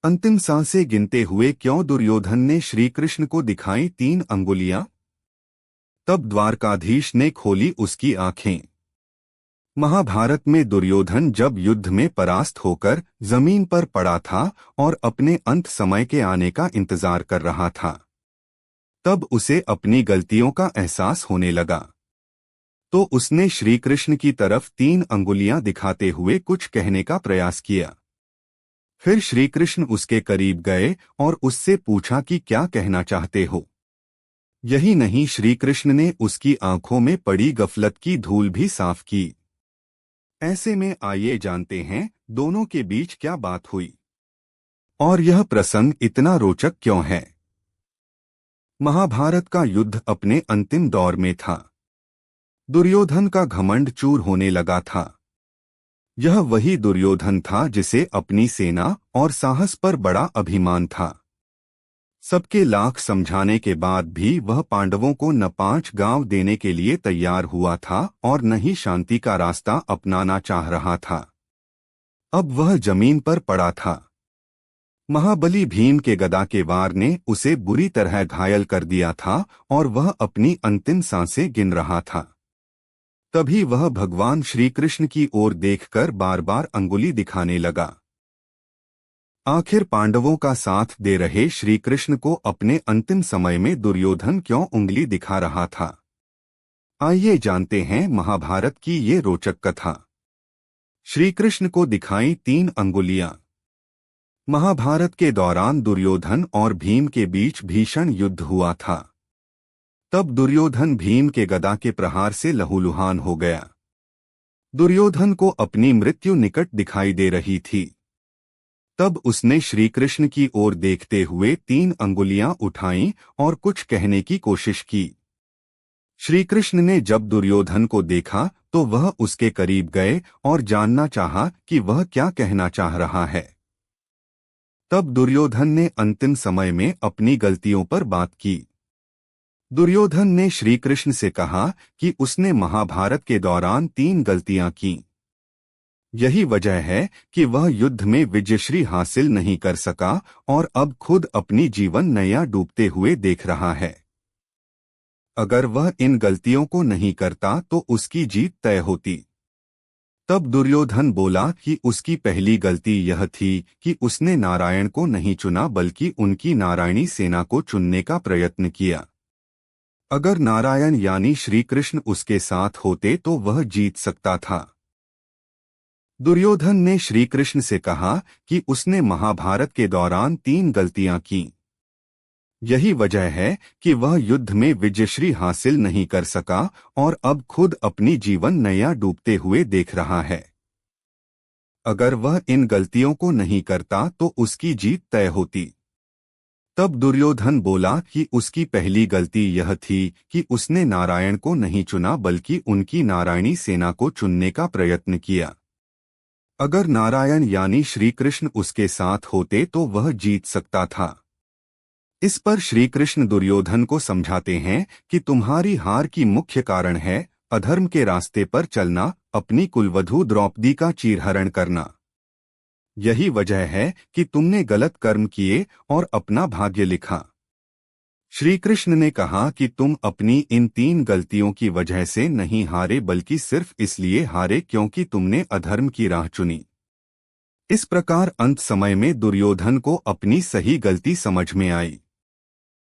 अंतिम सांसें गिनते हुए क्यों दुर्योधन ने श्री कृष्ण को दिखाई 3 अंगुलियां। तब द्वारकाधीश ने खोली उसकी आंखें। महाभारत में दुर्योधन जब युद्ध में परास्त होकर जमीन पर पड़ा था और अपने अंत समय के आने का इंतजार कर रहा था, तब उसे अपनी गलतियों का एहसास होने लगा। तो उसने श्री कृष्ण की तरफ 3 अंगुलियां दिखाते हुए कुछ कहने का प्रयास किया। फिर श्री कृष्ण उसके करीब गए और उससे पूछा कि क्या कहना चाहते हो। यही नहीं, श्री कृष्ण ने उसकी आंखों में पड़ी गफलत की धूल भी साफ की। ऐसे में आइए जानते हैं दोनों के बीच क्या बात हुई और यह प्रसंग इतना रोचक क्यों है। महाभारत का युद्ध अपने अंतिम दौर में था। दुर्योधन का घमंड चूर होने लगा था। यह वही दुर्योधन था जिसे अपनी सेना और साहस पर बड़ा अभिमान था। सबके लाख समझाने के बाद भी वह पांडवों को न 5 गांव देने के लिए तैयार हुआ था और न ही शांति का रास्ता अपनाना चाह रहा था। अब वह जमीन पर पड़ा था। महाबली भीम के गदा के वार ने उसे बुरी तरह घायल कर दिया था और वह अपनी अंतिम सांसें गिन रहा था। तभी वह भगवान श्री कृष्ण की ओर देखकर बार बार अंगुली दिखाने लगा। आखिर पांडवों का साथ दे रहे श्री कृष्ण को अपने अंतिम समय में दुर्योधन क्यों उंगली दिखा रहा था। आइए जानते हैं महाभारत की ये रोचक कथा। श्री कृष्ण को दिखाई 3 अंगुलियां। महाभारत के दौरान दुर्योधन और भीम के बीच भीषण युद्ध हुआ था। तब दुर्योधन भीम के गदा के प्रहार से लहूलुहान हो गया। दुर्योधन को अपनी मृत्यु निकट दिखाई दे रही थी। तब उसने श्री कृष्ण की ओर देखते हुए 3 अंगुलियां उठाईं और कुछ कहने की कोशिश की। श्री कृष्ण ने जब दुर्योधन को देखा तो वह उसके करीब गए और जानना चाहा कि वह क्या कहना चाह रहा है। तब दुर्योधन ने अंतिम समय में अपनी गलतियों पर बात की। दुर्योधन ने श्री कृष्ण से कहा कि उसने महाभारत के दौरान 3 गलतियां की। यही वजह है कि वह युद्ध में विजयश्री हासिल नहीं कर सका और अब खुद अपनी जीवन नैया डूबते हुए देख रहा है। अगर वह इन गलतियों को नहीं करता तो उसकी जीत तय होती। तब दुर्योधन बोला कि उसकी पहली गलती यह थी कि उसने नारायण को नहीं चुना बल्कि उनकी नारायणी सेना को चुनने का प्रयत्न किया। अगर नारायण यानी श्री कृष्ण उसके साथ होते तो वह जीत सकता था। दुर्योधन ने श्री कृष्ण से कहा कि उसने महाभारत के दौरान 3 गलतियां की। यही वजह है कि वह युद्ध में विजयश्री हासिल नहीं कर सका और अब खुद अपनी जीवन नैया डूबते हुए देख रहा है। अगर वह इन गलतियों को नहीं करता तो उसकी जीत तय होती। तब दुर्योधन बोला कि उसकी पहली गलती यह थी कि उसने नारायण को नहीं चुना बल्कि उनकी नारायणी सेना को चुनने का प्रयत्न किया। अगर नारायण यानी श्री कृष्ण उसके साथ होते तो वह जीत सकता था। इस पर श्री कृष्ण दुर्योधन को समझाते हैं कि तुम्हारी हार की मुख्य कारण है अधर्म के रास्ते पर चलना, अपनी कुलवधू द्रौपदी का चीरहरण करना। यही वजह है कि तुमने गलत कर्म किए और अपना भाग्य लिखा। श्री कृष्ण ने कहा कि तुम अपनी इन 3 गलतियों की वजह से नहीं हारे बल्कि सिर्फ इसलिए हारे क्योंकि तुमने अधर्म की राह चुनी। इस प्रकार अंत समय में दुर्योधन को अपनी सही गलती समझ में आई।